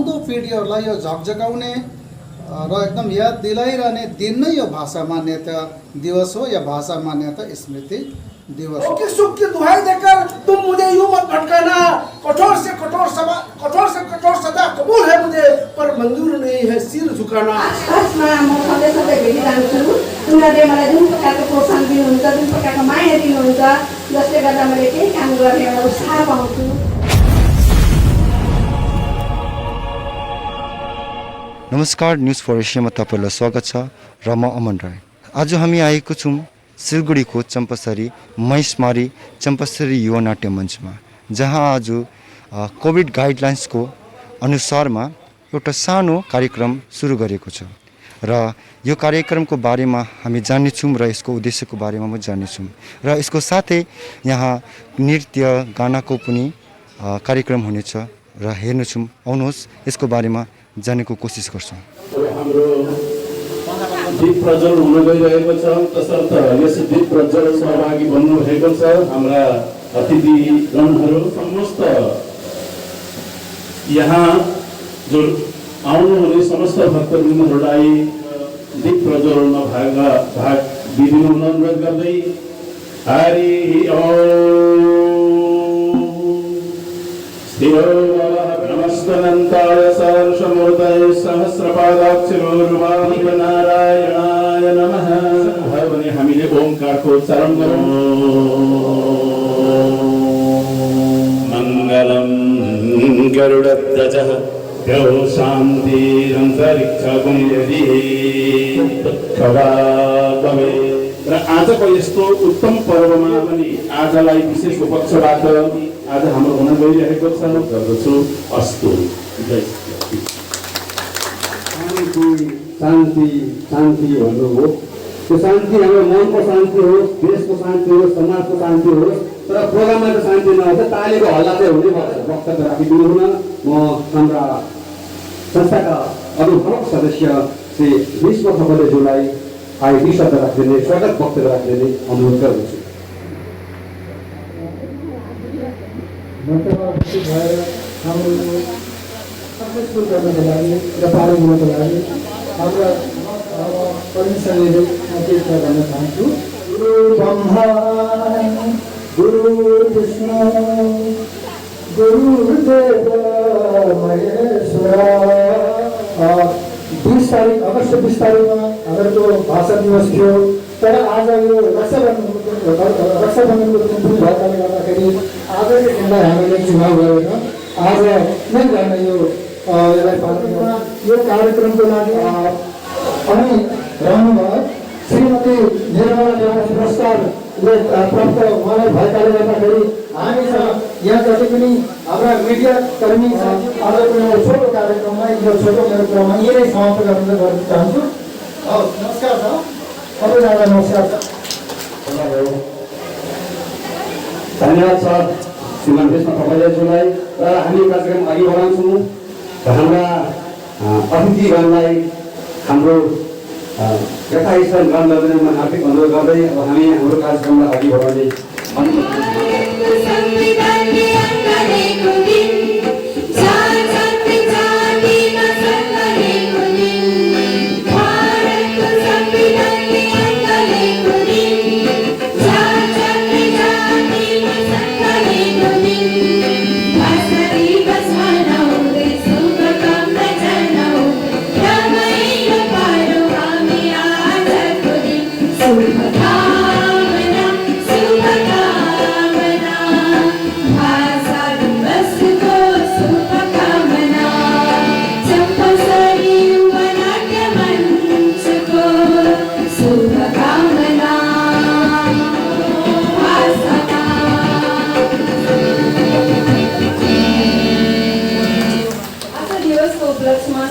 आउँदो पिँढीहरूलाई यो झकझकाउने र एकदम याद दिलाइरहने दिन नै यो भाषा मान्यता दिवस हो या भाषा मान्यता स्मृति दिवस हो। सुख की दुहाई देकर तुम मुझे यूं मत भटकाना, कठोर से कठोर सजा कबूल है मुझे, पर मंजूर नहीं है सिर झुकाना। आसपासमा म सधैँ सधैँ भेटिरहन्छु। उनीहरूले मलाई जुन प्रकारको प्रोत्साहन दिनुहुन्छ, जुन प्रकारको माया दिनुहुन्छ, जसले गर्दा मैले केही काम गर्ने एउटा उत्साह पाउँछु। नमस्कार, न्युज फर एसियामा तपाईँलाई स्वागत छ र म अमन राई। आज हामी आएको छौँ सिलगढीको चम्पासरी महिषमारी चम्पासरी युवा नाट्य मञ्चमा, जहाँ आज कोभिड गाइडलाइन्सको अनुसारमा एउटा सानो कार्यक्रम सुरु गरेको छ र यो कार्यक्रमको बारेमा हामी जान्नेछौँ र यसको उद्देश्यको बारेमा म जान्नेछौँ र यसको साथै यहाँ नृत्य गानाको पनि कार्यक्रम हुनेछ र हेर्नेछौँ। आउनुहोस् यसको बारेमा जानेको कोसिस गर्छौँ। हाम्रो दीप प्रज्वलन हुन गइरहेको छ, तसर्थ यस दीप प्रज्वलन सहभागी बन्नुभएको छ हाम्रा अतिथिगणहरू, समस्त यहाँ जो आउनुहुने समस्त भक्तवृन्दहरूलाई दीप प्रज्वलनमा भाग लिनु अनुरोध गर्दै हरि नमस्तनन्ताय सहर्षमूर्तये सहस्रपादाक्षरोर्वादीपनारायणाय नमः भने हामीले ओमकारको उच्चारण गरौँ। मङ्गलं गरुडध्वजः द्यौ शान्तिरन्तरिक्षगुंयदिः खगागमे। र आजको यस्तो उत्तम पर्वमा पनि आजलाई विशेष पक्षबाट आज हाम्रो हुन गइरहेको छ गर्दछु। अस्तु। शान्ति शान्ति भन्नुभयो। त्यो शान्ति हाम्रो मनको शान्ति होस्, देशको शान्ति होस्, समाजको शान्ति होस्, तर प्रोग्राममा त शान्ति नहोस्। तालीको हल्ला चाहिँ हुनैपर्छ। वक्तव्य राखिदिनु हुन म हाम्रा संस्थाका अरू प्रमुख सदस्य श्री विश्व खपलेज्यूलाई आइडी शब्द राखिदिने, स्वागत वक्तव्य राखिदिने अनुरोध गर्दछु। भएर हाम्रो सक्सेसफुल गर्नको लागि र पार हुनको लागि हाम्रा परमेश्वरले कृपा गर्न चाहन्छु। गुरु ब्रह्मा गुरु विष्णु गुरुदेव महेश्वर। 20 तारिक अगस्त 20 तारिकमा हाम्रो भाषा दिवस थियो, तर आज यो रक्षाबन्धनको दिन पनि भएकाले गर्दाखेरि आजकै दिनलाई हामीले चुनाव गरेर आज नै गर्न यसलाई पालन यो कार्यक्रमको लागि अनि रहनुभयो श्रीमती निर्मला पुरस्कारले प्राप्त उहाँलाई भएकाले गर्दाखेरि हामीसँग यहाँ जति पनि हाम्रा मिडिया कर्मी छ, आजको यो छोटो कार्यक्रममा यो छोटो मेरो क्रममा यही समाप्त गर्न चाहन्छु। नमस्कार छ सबैजना, नमस्कार छ। धन्यवाद छ श्रीमान विष्णु खपलेज्यूलाई। र हामी कार्यक्रम अघि बढाउँछौँ। हाम्रा अतिथिगणलाई हाम्रो यथास्थल ग्रहण गर्ने म हार्दिक अनुरोध गर्दै अब हामी हाम्रो कार्यक्रमलाई अघि बढाउने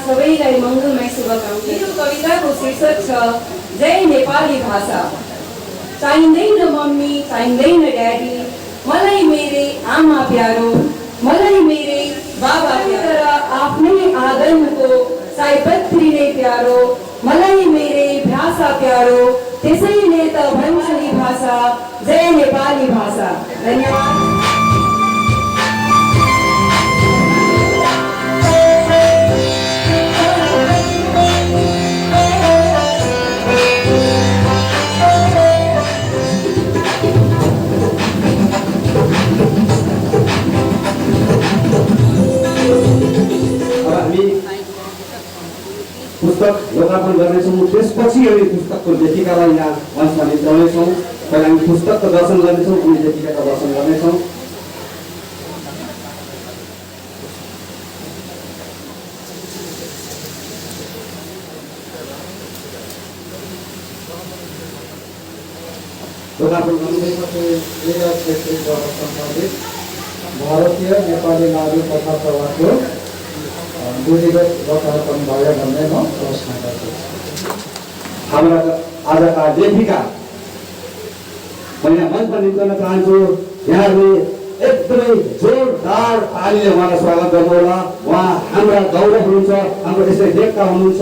सबैलाई मङ्गलमय शुभकामना। यो कविताको शीर्षक छ जय नेपाली भाषा। चाहिँदैन मम्मी, चाहिँदैन ड्याडी, मलाई मेरे आमा प्यारो, मलाई मेरे बाबा प्यारो, आफ्नै आँगनको सयपत्री नै प्यारो, मलाई मेरे भाषा प्यारो, त्यसैले त भन्छ नि भाषा जय नेपाली भाषा। धन्यवाद। हामी पुस्तक लोकार्पण गर्नेछौँ। त्यसपछि हामी पुस्तकको लेखिकालाई यहाँ मञ्चमा निम्ताउनेछौँ। पहिला हामी पुस्तकको दर्शन गर्नेछौँ अनि लेखिकाको दर्शन गर्नेछौँ। लोकार्पण गर्नुभएको सम्बन्धित भारतीय नेपाली नारी कथा प्रवाहको विधिगत लोकार्पण भयो भन्ने म घोषणा गर्छु। हाम्रा आजका लेखिका म यहाँ मञ्चमा निम्ताउन चाहन्छु। यहाँहरूले एकदमै जोरदार तालीले उहाँलाई स्वागत गर्नुहोला। उहाँ हाम्रा गौरव हुनुहुन्छ, हाम्रो यसै देवता हुनुहुन्छ।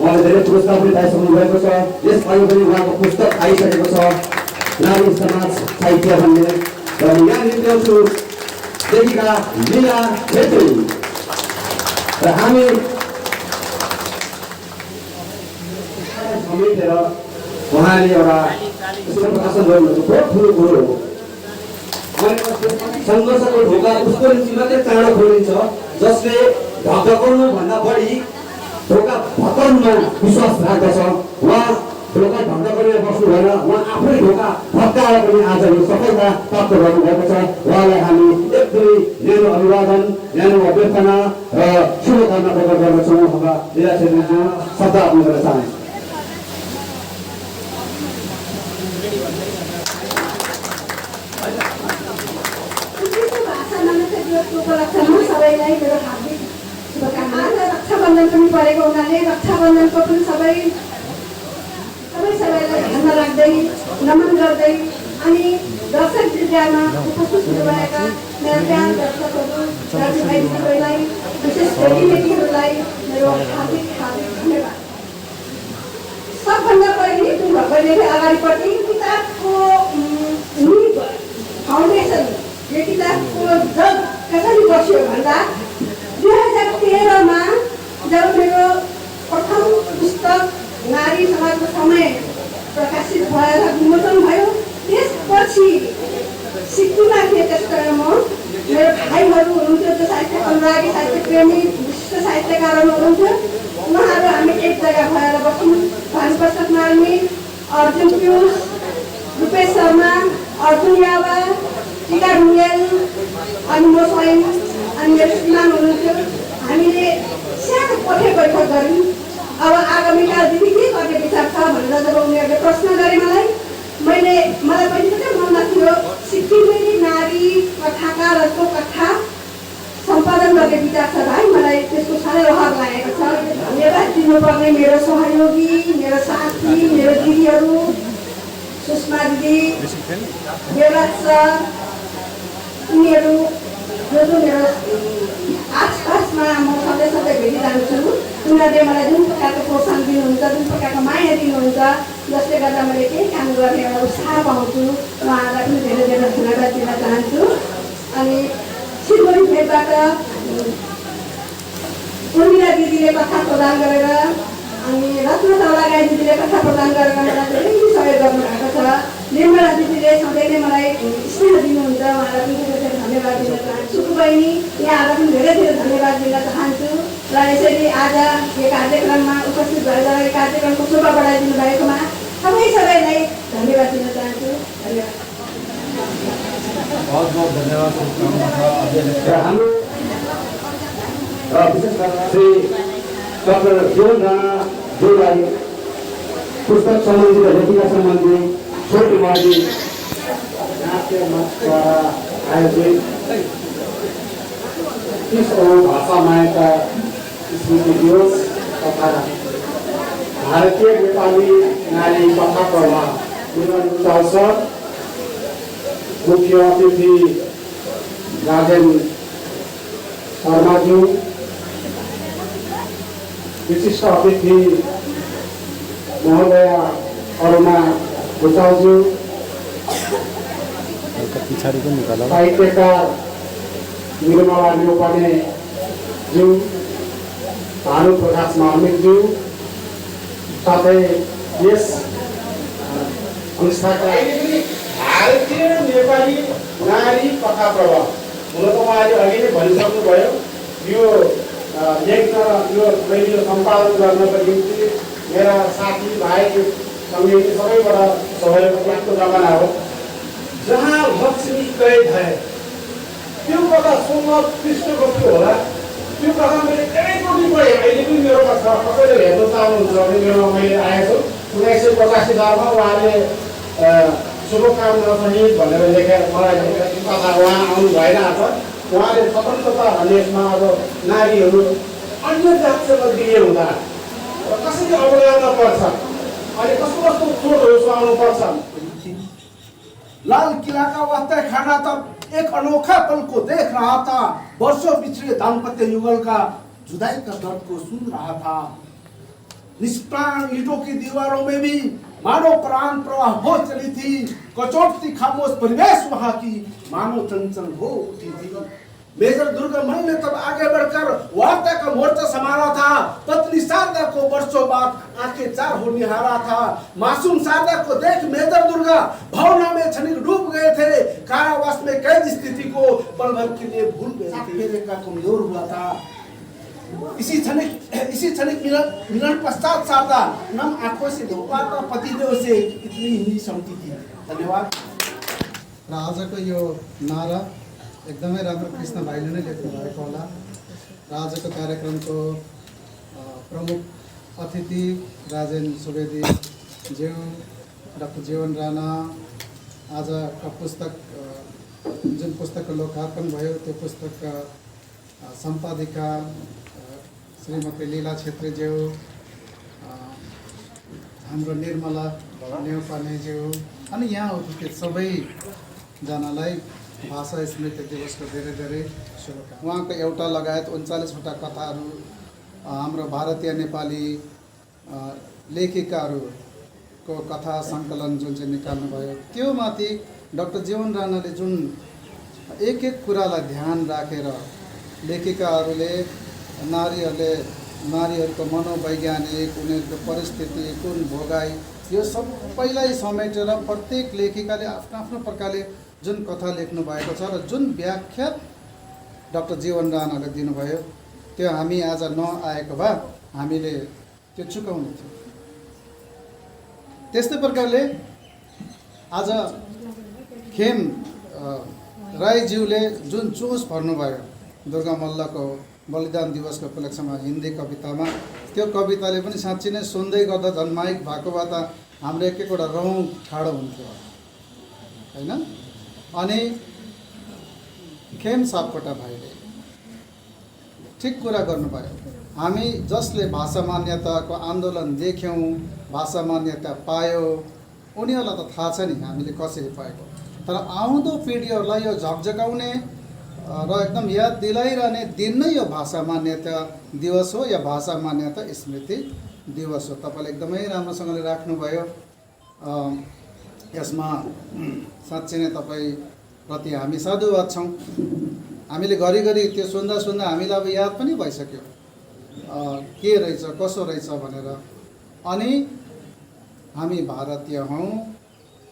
उहाँले धेरै पुरस्कार पनि पाइसक्नु भएको छ। यसपालि पनि उहाँको पुस्तक आइसकेको छ, नारी समाज साहित्य भन्ने। र यहाँ निम्त्याउँछु लेखिका लीला छेत्री। र हामी समेटेर उहाँले एउटा प्रकाशन गर्नुहुन्छ। बहुत ठुलो कुरो हो। सङ्घर्षको ढोका उसको निम्ति मात्रै चाँडो खोलिन्छ जसले ढकढकाउनु भन्दा बढी ढोका भत्काउनुमा विश्वास राख्दछ। उहाँ ढोका ढकढकाएर बस्नु भएन, उहाँ आफै ढोका भत्काएर पनि आज यो सफलता प्राप्त गर्नुभएको छ। उहाँलाई हामी एकदमै न्यानो अभिवादन, न्यानो अभ्यर्थना र शुभकामना प्रकट गर्दछौँ। हाम्रा लीला छेत्रीज्यू शब्द आफ्नो गर्न चाहन्छु। उपलक्ष्यमा सबैलाई मेरो हार्दिक शुभकामना। आज रक्षाबन्धन पनि परेको हुनाले रक्षाबन्धनको पनि सबैलाई ध्यानमा राख्दै नमन गर्दै अनि दर्शक जिल्लामा उपस्थित हुनुभएका मेरा प्यार दर्शकहरू दाजुभाइ सबैलाई विशेष भेटीहरूलाई मेरो हार्दिक धन्यवाद। सबभन्दा पहिले भगवान्ले अगाडिपट्टि किताबको फाउन्डेसन यो किताबको जग कसरी बस्यो भन्दा 2013मा जब मेरो प्रथम पुस्तक नारी समाजको समय प्रकाशित भएर विमोचन भयो, त्यसपछि सिक्किममा थिएँ। त्यस कारण म मेरो भाइहरू हुनुहुन्थ्यो जो साहित्य अनुरागी साहित्य प्रेमी विशिष्ट साहित्यकारहरू हुनुहुन्थ्यो। उहाँहरू हामी एक जग्गा भएर बस्यौँ। भानुप्रसाद मार्मी, अर्जुन पियुष, रूपेश शर्मा, अर्जुन यावा, टिका ढुङ्गेल अनि म स्वयं अनि मेरो श्रीमान हुनुहुन्थ्यो। हामीले सानो कोठे बैठक गऱ्यौँ। अब आगामीका दिदी के गर्ने विचार छ भनेर जब उनीहरूले प्रश्न गरे मलाई पनि के मनमा थियो, सिक्किमेली नारी कथाकारहरूको कथा सम्पादन गर्ने विचार छ भाइ। मलाई त्यसको साह्रै रहर लागेको छ। धन्यवाद दिनुपर्ने मेरो सहयोगी, मेरो साथी, मेरो दिदीहरू, सुषमा दिदी, देवराज सर, उनीहरू जो मेरो आसपासमा म सधैँ भेटिरहन्छु। उनीहरूले मलाई जुन प्रकारको प्रोत्साहन दिनुहुन्छ, जुन प्रकारको माया दिनुहुन्छ, जसले गर्दा मैले केही काम गर्ने एउटा उत्साह पाउँछु। उहाँहरूलाई पनि धेरै धेरै धन्यवाद दिन चाहन्छु। अनि सिलगढी भेटबाट उर्मिला दिदीले कथा प्रदान गरेर अनि रत्न चौलागाई दिदीले कथा प्रदान गरेर मलाई धेरै सहयोग गर्नुभएको छ। निर्मला दिदीले सधैँ नै मलाई स्नेह दिनुहुन्छ। उहाँलाई पनि धेरै धन्यवाद दिन चाहन्छु। बहिनी यहाँहरूलाई पनि धेरै धेरै धन्यवाद दिन चाहन्छु। र यसरी आज यो कार्यक्रममा उपस्थित भएर कार्यक्रमको शोभा बढाइदिनु भएकोमा सबैलाई धन्यवाद दिन चाहन्छु। धन्यवाद। बहुत बहुत धन्यवाद। हाम्रो विशेष गरेर श्री डाक्टर जीवन राणा ज्यूलाई पुस्तक सम्बन्धी र लेखिका सम्बन्धी छोटी माडी नाट्य मञ्चद्वारा आयोजित 30औं भाषा मायाका स्मृति दिवस तथा भारतीय नेपाली नारी कथा प्रवाह निर्माणको अवसर मुख्य अतिथि राजेन शर्माज्यू, विशिष्ट अतिथि महोदया अरुणा भुषालज्यू, साहित्यकार निर्मला न्यौपाने ज्यू, भानु प्रकाश मार्मिकज्यू, साथै यस संस्थाका भारतीय नेपाली नारी कथा प्रवाह हुन त उहाँले अघि नै भनिसक्नुभयो। यो लेख्न यो रेडियो सम्पादन गर्नको निम्ति मेरा साथी भाइ समिति सबैबाट सहयोग प्राप्त जमाना हो। जहाँ लक्ष्मी कैद है त्यो कथा 16 पृष्ठको त्यो होला। त्यो कथा मैले धेरैचोटि पढेँ, अहिले पनि मेरोमा छ। कसैले हेर्न चाहनुहुन्छ भने मेरोमा मैले आएको छु 1985 सालमा उहाँले शुभकामना सहित भनेर लेखेर मलाई लेखेर कथा उहाँ आउनु भएन। उहाँले स्वतन्त्रता भन्नेमा अब नारीहरू अन्य जातसँग दिए हुँदा र कसरी अवहेलना पर्छ अनि कस्तो कस्तो चोटहरू सुहाउनु पर्छ। लाल किला का वास्ते खाना तब एक अनोखा पल को देख रहा था। वर्षों पिछले दाम्पत्य युगल का जुदाई का दर्द को सुन रहा था। निष्प्राण ईंटों की दीवारों में भी मानो प्राण प्रवाह हो चली थी। कचोटती खामोश परिवेश वहां की मानो चंचल हो उठी थी। मेजर दुर्गामल ने तब आगे बढ़कर वार्ता का मोर्चा संभाला था। पत्नी शारदा को वर्षों बाद आंखें चार हो निहारा था। मासूम शारदा को देख मेजर दुर्गा भावना में क्षणिक डूब गए थे। कारावास में कैद स्थिति को पल भर के लिए भूल गए थे। मेरे का कमजोर हुआ था। इसी क्षणिक मिलन पश्चात शारदा नम आंखों से धोपाता पतिदेव से इतनी ही समझी थी। धन्यवाद। र आजको यो नारा एकदमै राम्रो कृष्ण भाइले नै लेख्नु भएको होला। र आजको कार्यक्रमको प्रमुख अतिथि राजेन सुवेदी ज्यू, डाक्टर जीवन राणा, आजको पुस्तक जुन पुस्तकको लोकार्पण भयो त्यो पुस्तकका सम्पादिका श्रीमती लीला छेत्रीज्यू, हाम्रो निर्मला नेउपानेज्यू अनि यहाँ उपस्थित सबैजनालाई भाषा स्मृति दिवसको धेरै धेरै शुभकामना। उहाँको एउटा लगायत 39वटा कथाहरू हाम्रो भारतीय नेपाली लेखिकाहरूको कथा सङ्कलन जुन चाहिँ निकाल्नुभयो त्यो माथि डाक्टर जीवन राणाले जुन एक एक कुरालाई ध्यान राखेर लेखिकाहरूले नारीहरूको मनोवैज्ञानिक उनीहरूको परिस्थिति कुन भोगाई यो सबैलाई समेटेर प्रत्येक लेखिकाले आफ्नो आफ्नो प्रकारले जुन कथा लेख्नु भएको छ र जुन व्याख्या डाक्टर जीवन राणाले दिनुभयो त्यो हामी आज नआएको भए हामीले त्यो चुकाउने थियौँ। त्यस्तै प्रकारले आज खेम राईज्यूले जुन जोस भर्नुभयो दुर्गा मल्लको बलिदान दिवसको उपलक्ष्यमा हिन्दी कवितामा, त्यो कविताले पनि साँच्ची नै सुन्दै गर्दा झन् माइक भएको भए त हाम्रो एक एकवटा रौँ ठाडो हुन्थ्यो होइन। अनि खेम सापकोटा भाइले ठिक कुरा गर्नुभयो। हामी जसले भाषा मान्यताको आन्दोलन देख्यौँ, भाषा मान्यता पायो, उनीहरूलाई त थाहा छ नि हामीले कसरी पाएको। तर आउँदो पिँढीहरूलाई यो झकझकाउने र एकदम याद दिलाइरहने दिन नै यो भाषा मान्यता दिवस हो या भाषा मान्यता स्मृति दिवस हो। तपाईँले एकदमै राम्रोसँगले राख्नुभयो। यसमा साँच्चै नै तपाईँप्रति हामी साधुवाद छौँ। हामीले घरिघरि त्यो सुन्दा सुन्दा हामीलाई अब याद पनि भइसक्यो के रहेछ कसो रहेछ भनेर। अनि हामी भारतीय हौँ,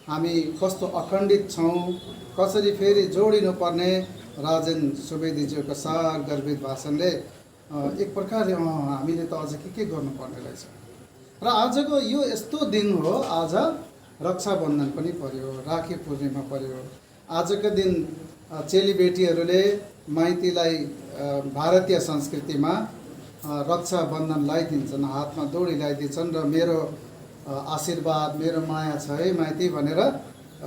हामी कस्तो अखण्डित छौँ, कसरी फेरि जोडिनुपर्ने राजेन सुवेदीज्यूको सार गर्भित भाषणले एक प्रकारले हामीले त अझ के गर्नुपर्ने रहेछ। र आजको यो यस्तो दिन हो, आज रक्षाबन्धन पनि पर्यो, राखी पूर्णिमा पर्यो। आजको दिन चेलीबेटीहरूले माइतीलाई भारतीय संस्कृतिमा रक्षाबन्धन लगाइदिन्छन्, हातमा दोरी लगाइदिन्छन् र मेरो आशीर्वाद मेरो माया छ है माइती भनेर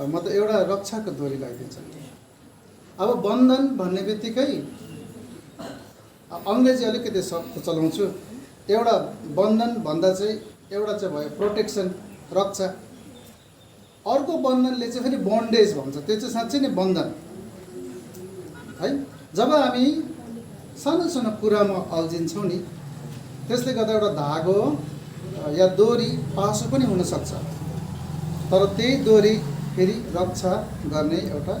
म त एउटा रक्षाको दोरी लगाइदिन्छन्। अब बन्धन भन्ने बित्तिकै अङ्ग्रेजी अलिकति शब्द चलाउँछु। एउटा बन्धन भन्दा चाहिँ एउटा चाहिँ भयो प्रोटेक्सन, रक्षा। अर्को बन्धनले चाहिँ फेरि बन्डेज भन्छ, त्यो चाहिँ साँच्चै नै बन्धन है। जब हामी सानो सानो कुरामा अल्झिन्छौँ नि, त्यसले गर्दा एउटा धागो या दोरी पासो पनि हुनसक्छ, तर त्यही दोरी फेरि रक्षा गर्ने एउटा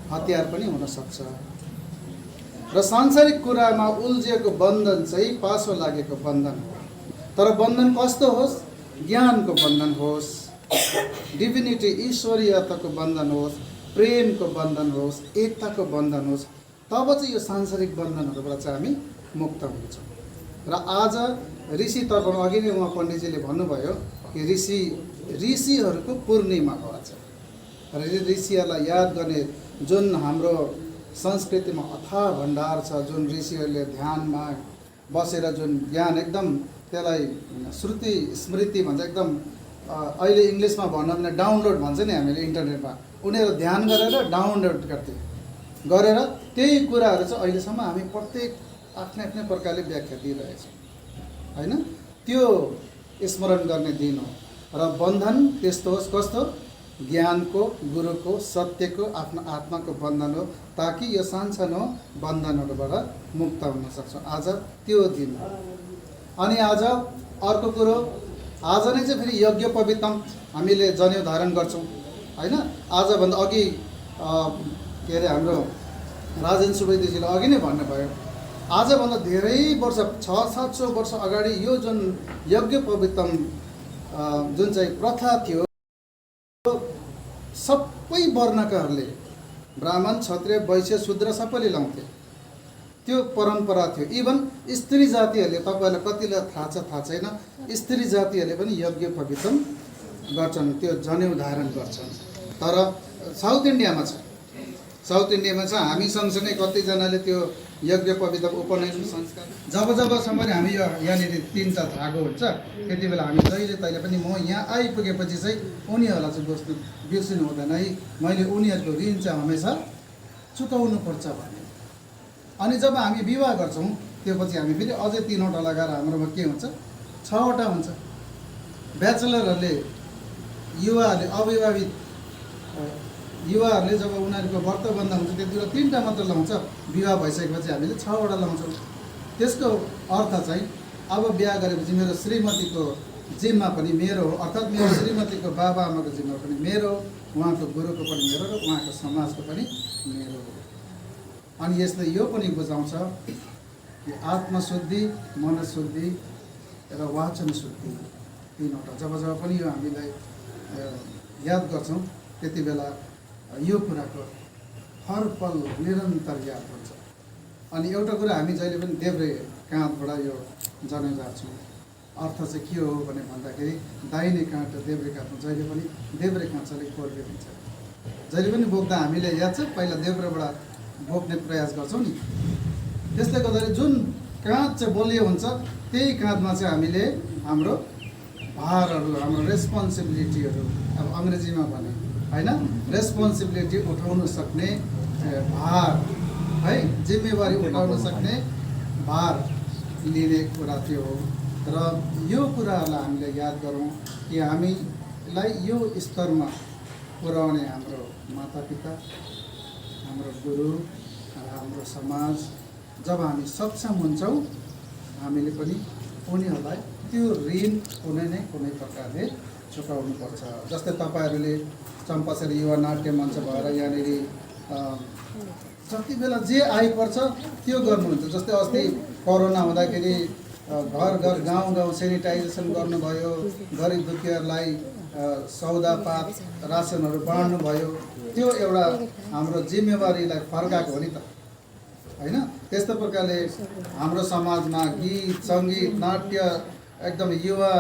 हतियार पनि हुनसक्छ। र सांसारिक कुरामा उल्झिएको बन्धन चाहिँ पासो लागेको बन्धन हो। तर बन्धन कस्तो होस्, ज्ञानको बन्धन होस्, डिभिनिटी ईश्वरीयताको बन्धन होस्, प्रेमको बन्धन होस्, एकताको बन्धन होस्, तब चाहिँ यो सांसारिक बन्धनहरूबाट चाहिँ हामी मुक्त हुन्छौँ। र आज ऋषि तर्पण अघि नै उहाँ पण्डितजीले भन्नुभयो कि ऋषिहरूको पूर्णिमा हो आज। र ऋषिहरूलाई याद गर्ने जुन हाम्रो संस्कृतिमा अथाह भण्डार छ, जुन ऋषिहरूले ध्यानमा बसेर जुन ज्ञान एकदम त्यसलाई श्रुति स्मृति भन्छ, एकदम अहिले इङ्ग्लिसमा भनौँ भने डाउनलोड भन्छ नि हामीले इन्टरनेटमा, उनीहरू ध्यान गरेर डाउनलोड गरेर त्यही कुराहरू चाहिँ अहिलेसम्म हामी प्रत्येक आफ्नै आफ्नै प्रकारले व्याख्या दिइरहेछौँ होइन। त्यो स्मरण गर्ने दिन हो। र बन्धन त्यस्तो होस्, कस्तो ज्ञानको, गुरुको, सत्यको, आफ्नो आत्माको बन्धन हो, ताकि यो सानसानो बन्धनहरूबाट मुक्त हुन सक्छौँ। आज त्यो दिन हो। अनि आज अर्को कुरो, आज नै चाहिँ फेरि यज्ञोपवीतम हामीले जनेऊ धारण गर्छौँ होइन। आजभन्दा अघि के अरे हाम्रो राजेन सुवेदीजीले अघि नै भन्नुभयो, आजभन्दा धेरै वर्ष 600-700 वर्ष अगाडि यो जुन यज्ञोपवीतम जुन चाहिँ प्रथा थियो, सबै वर्णकाहरूले ब्राह्मण, क्षत्रिय, वैश्य, शूद्र सबैले लाउँथे। त्यो परम्परा थियो। इभन स्त्री जातिहरूले, तपाईँहरूलाई कतिलाई थाहा छैन, स्त्री जातिहरूले पनि यज्ञोपवीतम गर्छन्, त्यो जनेऊ धारण गर्छन्। तर साउथ इन्डियामा छ, साउथ इन्डियामा छ। हामी सँगसँगै कतिजनाले त्यो यज्ञोपवीतम उपनयन संस्कार जबसम्म हामी यहाँनिर 3टा धागो हुन्छ, त्यति बेला हामी जहिले तहिले पनि म यहाँ आइपुगेपछि चाहिँ उनीहरूलाई चाहिँ बिर्सिनु हुँदैन है, मैले उनीहरूको ऋण चाहिँ हमेसा चुकाउनु पर्छ भने। अनि जब हामी विवाह गर्छौँ त्यो पछि हामी फेरि अझै 3वटा लगाएर हाम्रोमा के हुन्छ, 6वटा हुन्छ। ब्याचलरहरूले, युवाहरूले, अविवाहित युवाहरूले जब उनीहरूको व्रतबन्ध हुन्छ त्यति बेला 3टा मात्र लाउँछ। विवाह भइसकेपछि हामीले 6वटा लाउँछौँ। त्यसको अर्थ चाहिँ अब बिहा गरेपछि मेरो श्रीमतीको जिम्मा पनि मेरो हो, अर्थात् मेरो श्रीमतीको बाबा आमाको जिम्मा पनि मेरो, उहाँको गुरुको पनि मेरो र उहाँको समाजको पनि मेरो हो। अनि यसले यो पनि बुझाउँछ कि आत्मशुद्धि, मनशुद्धि र वाचन शुद्धि, 3वटा जब पनि यो हामीलाई याद गर्छौँ त्यति बेला यो कुराको हर पल निरन्तर याद हुन्छ। अनि एउटा कुरा हामी जहिले पनि देब्रे काँधबाट यो जनेऊ राख्छौँ। अर्थ चाहिँ के हो भने भन्दाखेरि दाहिने काँध र देब्रे काँधमा जहिले पनि देब्रे काँधले कोर्बे हुन्छ। जहिले पनि बोक्दा हामीले याद छ पहिला देब्रेबाट बोक्ने प्रयास गर्छौँ नि। त्यसले गर्दाखेरि जुन काँध चाहिँ बलियो हुन्छ त्यही काँधमा चाहिँ हामीले हाम्रो भारहरू, हाम्रो रेस्पोन्सिबिलिटीहरू, अब अङ्ग्रेजीमा भने होइन, रेस्पोन्सिबिलिटी उठाउन सक्ने भार है, जिम्मेवारी उठाउन सक्ने भार लिने कुरा त्यो हो। र यो कुराहरूलाई हामीले याद गरौँ कि हामीलाई यो स्तरमा पुर्याउने हाम्रो मातापिता, हाम्रो गुरु र हाम्रो समाज, जब हामी सक्षम हुन्छौँ हामीले पनि उनीहरूलाई त्यो ऋण कुनै प्रकारले चुकाउनुपर्छ। जस्तै तपाईँहरूले चम्पासरी युवा नाट्य मञ्च भएर यहाँनिर जति बेला जे आइपर्छ त्यो गर्नुहुन्छ। जस्तै अस्ति कोरोना हुँदाखेरि घर घर गाउँ गाउँ सेनिटाइजेसन गर्नुभयो, गरिब दुखीहरूलाई सौदापात रासनहरू बाँड्नुभयो। त्यो एउटा हाम्रो जिम्मेवारीलाई फर्काएको हो नि त होइन। त्यस्तो प्रकारले हाम्रो समाजमा गीत, सङ्गीत, नाट्य, एकदम युवा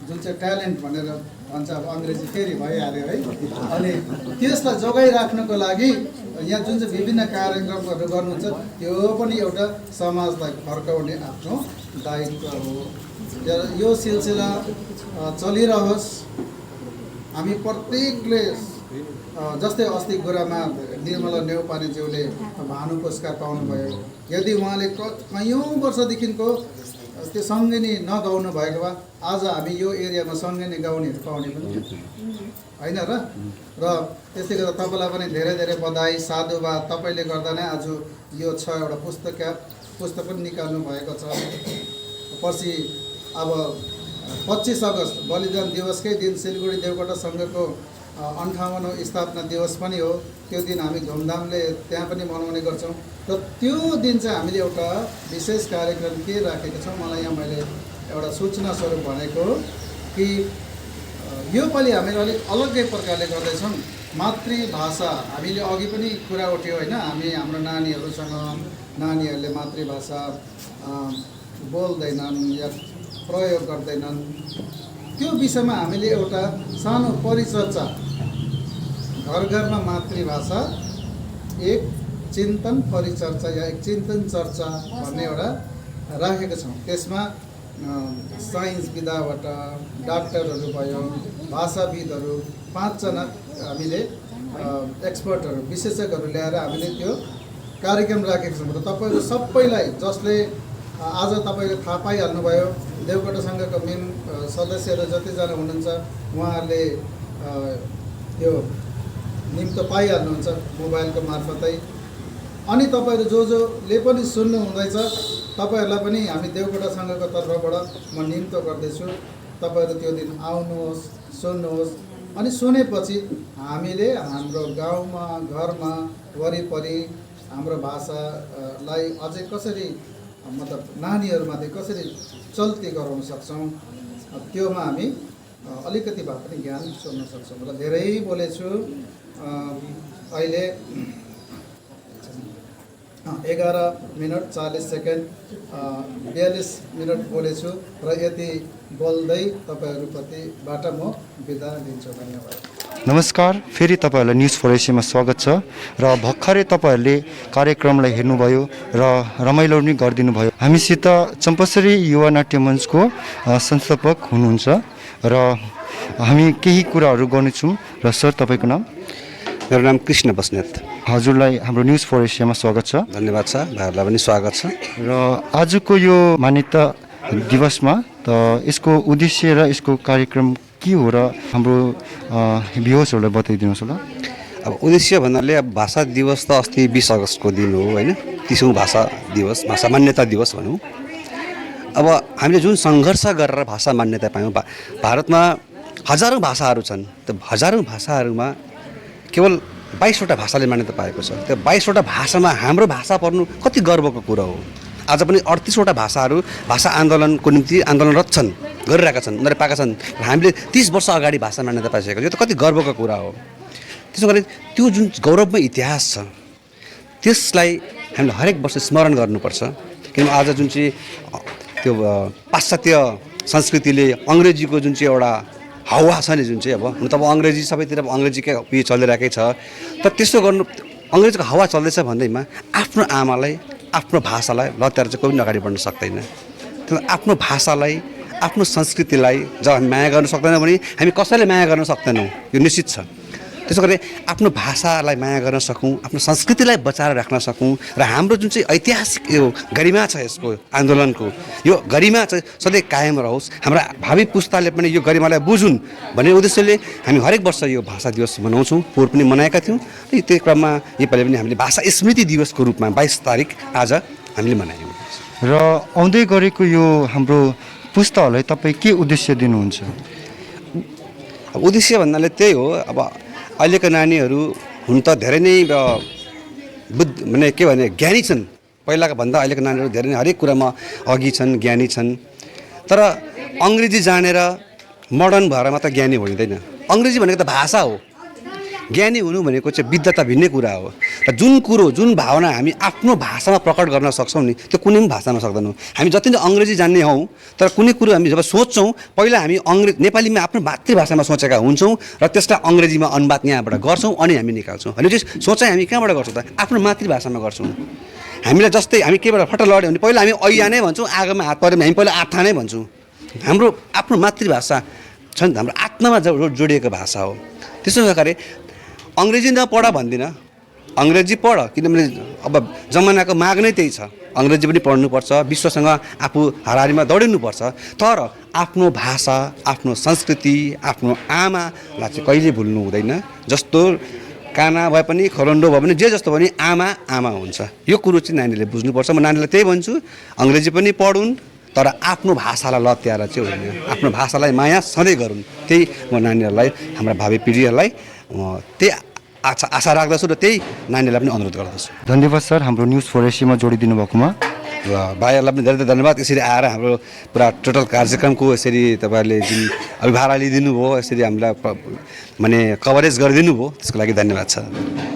जुन चाहिँ ट्यालेन्ट भनेर भन्छ, अब अङ्ग्रेजी फेरि भइहाल्यो है। अनि त्यसलाई जोगाइराख्नुको लागि यहाँ जुन चाहिँ विभिन्न कार्यक्रमहरू गर्नुहुन्छ त्यो पनि एउटा समाजलाई फर्काउने आफ्नो दायित्व हो। यो सिलसिला चलिरहोस्। हामी प्रत्येकले जस्तै अस्ति गुरुमा निर्मला नेउपानेज्यूले भानु पुरस्कार पाउनुभयो। यदि उहाँले कयौँ वर्षदेखिको त्यो सङ्गिनी नगाउनु भएको भए आज हामी यो एरियामा सङ्गिनी गाउनेहरू पाउने पनि होइन र त्यसले गर्दा तपाईँलाई पनि धेरै धेरै बधाई, साधुवाद। तपाईँले गर्दा नै आज यो छ एउटा पुस्तक पनि निकाल्नु भएको छ। पछि अब 25 अगस्त बलिदान दिवसकै दिन सिलगढी देवकोटा सङ्घको 58औं स्थापना दिवस पनि हो। त्यो दिन हामी धुमधामले त्यहाँ पनि मनाउने गर्छौँ। र त्यो दिन चाहिँ हामीले एउटा विशेष कार्यक्रम के राखेको छौँ, मलाई यहाँ मैले एउटा सूचना स्वरूप भनेको कि योपालि हामीले अलिक अलग्गै प्रकारले गर्दैछौँ। मातृभाषा हामीले अघि पनि कुरा उठ्यो होइन, हामी हाम्रो नानीहरूसँग नानीहरूले मातृभाषा बोल्दैनन् या प्रयोग गर्दैनन्, त्यो विषयमा हामीले एउटा सानो परिचर्चा, घर घरमा मातृभाषा एक चिन्तन परिचर्चा या एक चिन्तन चर्चा भन्ने एउटा राखेका छौँ। त्यसमा साइन्स विधाबाट डाक्टरहरू भयो, भाषाविदहरू 5 जना हामीले एक्सपर्टहरू विशेषज्ञहरू ल्याएर हामीले त्यो कार्यक्रम राखेका छौँ। र तपाईँहरू सबैलाई, जसले आज तपाईँले थाहा पाइहाल्नुभयो, देवकोटा सङ्घका मेन सदस्यहरू जतिजना हुनुहुन्छ उहाँहरूले त्यो निम्तो पाइहाल्नुहुन्छ मोबाइलको मार्फतै। अनि तपाईँहरू जसले पनि सुन्नु हुँदैछ, तपाईँहरूलाई पनि हामी देवकोटा सङ्घको तर्फबाट म निम्तो गर्दैछु। तपाईँहरू त्यो दिन आउनुहोस्, सुन्नुहोस्। अनि सुनेपछि हामीले हाम्रो गाउँमा, घरमा, वरिपरि हाम्रो भाषालाई अझै कसरी, मतलब नानीहरूमाथि कसरी चल्ती गराउन सक्छौँ, त्योमा हामी अलिकति भए पनि ज्ञान सोध्न सक्छौँ। र धेरै बोलेछु, अहिले 11 मिनट 40 सेकेन्ड 42 मिनट बोलेछु र यति बोल्दै तपाईँहरूप्रतिबाट म बिदा लिन्छु। धन्यवाद। नमस्कार, फेरि तपाईँहरूलाई न्युज फर एसियामा स्वागत छ। र भर्खरै तपाईँहरूले कार्यक्रमलाई हेर्नुभयो र रमाइलो पनि गरिदिनु भयो। हामीसित चम्पासरी युवा नाट्य मञ्चको संस्थापक हुनुहुन्छ र हामी केही कुराहरू गर्नेछौँ। र सर, तपाईँको नाम? मेरो नाम कृष्ण बस्नेत। हजुरलाई हाम्रो न्युज फर एसियामा स्वागत छ। धन्यवाद छ, भाइहरूलाई पनि स्वागत छ। र आजको यो मान्यता दिवसमा त यसको उद्देश्य र यसको कार्यक्रम के हो र हाम्रो भ्युअर्सहरूलाई बताइदिनुहोस् होला। अब उद्देश्य भन्नाले अब भाषा दिवस त अस्ति 20 अगस्तको दिन हो होइन, 30औं भाषा दिवस, भाषा मान्यता दिवस भनौँ। अब हामीले जुन सङ्घर्ष गरेर भाषा मान्यता पायौँ, भारतमा हजारौँ भाषाहरू छन्। त्यो हजारौँ भाषाहरूमा केवल 22वटा भाषाले मान्यता पाएको छ। त्यो 22वटा भाषामा हाम्रो भाषा पर्नु कति गर्वको कुरा हो। आज पनि 38वटा भाषाहरू भाषा आन्दोलनको निम्ति आन्दोलनरत छन्, गरिरहेका छन्, उनीहरूले पाएका छन्। र हामीले 30 वर्ष अगाडि भाषा मान्यता पाइसकेको छ। यो त कति गर्वको कुरा हो। त्यसो गरी त्यो जुन गौरवमय इतिहास छ, त्यसलाई हामीले हरेक वर्ष स्मरण गर्नुपर्छ। किनभने आज जुन चाहिँ त्यो पाश्चात्य संस्कृतिले अङ्ग्रेजीको जुन चाहिँ एउटा हावा छ नि, जुन चाहिँ अब हुन त अब अङ्ग्रेजी सबैतिर अब अङ्ग्रेजीकै उयो चलिरहेकै छ, तर त्यस्तो गर्नु अङ्ग्रेजीको हावा चल्दैछ भन्दैमा आफ्नो आमालाई, आफ्नो भाषालाई लत्याएर चाहिँ कोही पनि अगाडि बढ्न सक्दैन। त्यो आफ्नो भाषालाई, आफ्नो संस्कृतिलाई जब हामी माया गर्न सक्दैनौँ भने हामी कसैले माया गर्न सक्दैनौँ, यो निश्चित छ। त्यसो गरी आफ्नो भाषालाई माया गर्न सकौँ, आफ्नो संस्कृतिलाई बचाएर राख्न सकौँ र हाम्रो जुन चाहिँ ऐतिहासिक यो गरिमा छ यसको आन्दोलनको, यो गरिमा चाहिँ सधैँ कायम रहोस्, हाम्रा भावी पुस्ताले पनि यो गरिमालाई बुझुन् भन्ने उद्देश्यले हामी हरेक वर्ष यो भाषा दिवस मनाउँछौँ। पोहोर पनि मनाएका थियौँ। र त्यो क्रममा योपालि पनि हामीले भाषा स्मृति दिवसको रूपमा 22 तारिक आज हामीले मनायौँ। र आउँदै गरेको यो हाम्रो पुस्ताहरूलाई तपाईँ के उद्देश्य दिनुहुन्छ? उद्देश्य भन्नाले त्यही हो। अब अहिलेका नानीहरू हुन त धेरै नै माने के भने ज्ञानी छन्। पहिलाको भन्दा अहिलेका नानीहरू धेरै नै हरेक कुरामा अघि छन्, ज्ञानी छन्। तर अङ्ग्रेजी जानेर मोडर्न भएर मात्र ज्ञानी होइँदैन। अङ्ग्रेजी भनेको त भाषा हो। ज्ञानी हुनु भनेको चाहिँ विद्वता भिन्नै कुरा हो। र जुन कुरो, जुन भावना हामी आफ्नो भाषामा प्रकट गर्न सक्छौँ नि, त्यो कुनै पनि भाषामा सक्दैनौँ। हामी जति नै अङ्ग्रेजी जान्ने हौँ, तर कुनै कुरो हामी जब सोच्छौँ, पहिला हामी नेपालीमा आफ्नो मातृभाषामा सोचेका हुन्छौँ र त्यसलाई अङ्ग्रेजीमा अनुवाद यहाँबाट गर्छौँ अनि हामी निकाल्छौँ। भनेपछि सोचाइ हामी कहाँबाट गर्छौँ त? आफ्नो मातृभाषामा गर्छौँ। हामीलाई जस्तै हामी केबाट फट लड्यो भने पहिला हामी ऐया नै भन्छौँ, आगोमा हात पऱ्यो भने हामी पहिला आत्था नै भन्छौँ। हाम्रो आफ्नो मातृभाषा छ नि त, हाम्रो आत्मामा जोडिएको भाषा हो। त्यसो गर्दाखेरि अङ्ग्रेजी नपढ भन्दिनँ, अङ्ग्रेजी पढ, किनभने अब जमानाको माग नै त्यही छ। अङ्ग्रेजी पनि पढ्नुपर्छ, विश्वसँग आफू हाराहारीमा दौडिनुपर्छ। तर आफ्नो भाषा, आफ्नो संस्कृति, आफ्नो आमालाई चाहिँ कहिले भुल्नु हुँदैन। जस्तो काना भए पनि, खरन्डो भए पनि, जे जस्तो भने आमा आमा हुन्छ। यो कुरो चाहिँ नानीले बुझ्नुपर्छ। म नानीलाई त्यही भन्छु, अङ्ग्रेजी पनि पढुन्, तर आफ्नो भाषालाई लत्याएर चाहिँ होइन, आफ्नो भाषालाई माया सधैँ गरून्। त्यही म नानीहरूलाई, हाम्रा भावी पिँढीहरूलाई त्यही आशा राख्दछु र त्यही नानीहरूलाई पनि अनुरोध गर्दछु। धन्यवाद सर, हाम्रो न्युज फर एसियामा जोडिदिनु भएकोमा। र भाइहरूलाई पनि धेरै धेरै धन्यवाद। यसरी आएर हाम्रो पुरा टोटल कार्यक्रमको यसरी तपाईँहरूले जुन अभिभावना लिइदिनु भयो, यसरी हामीलाई माने कभरेज गरिदिनु भयो, त्यसको लागि धन्यवाद छ।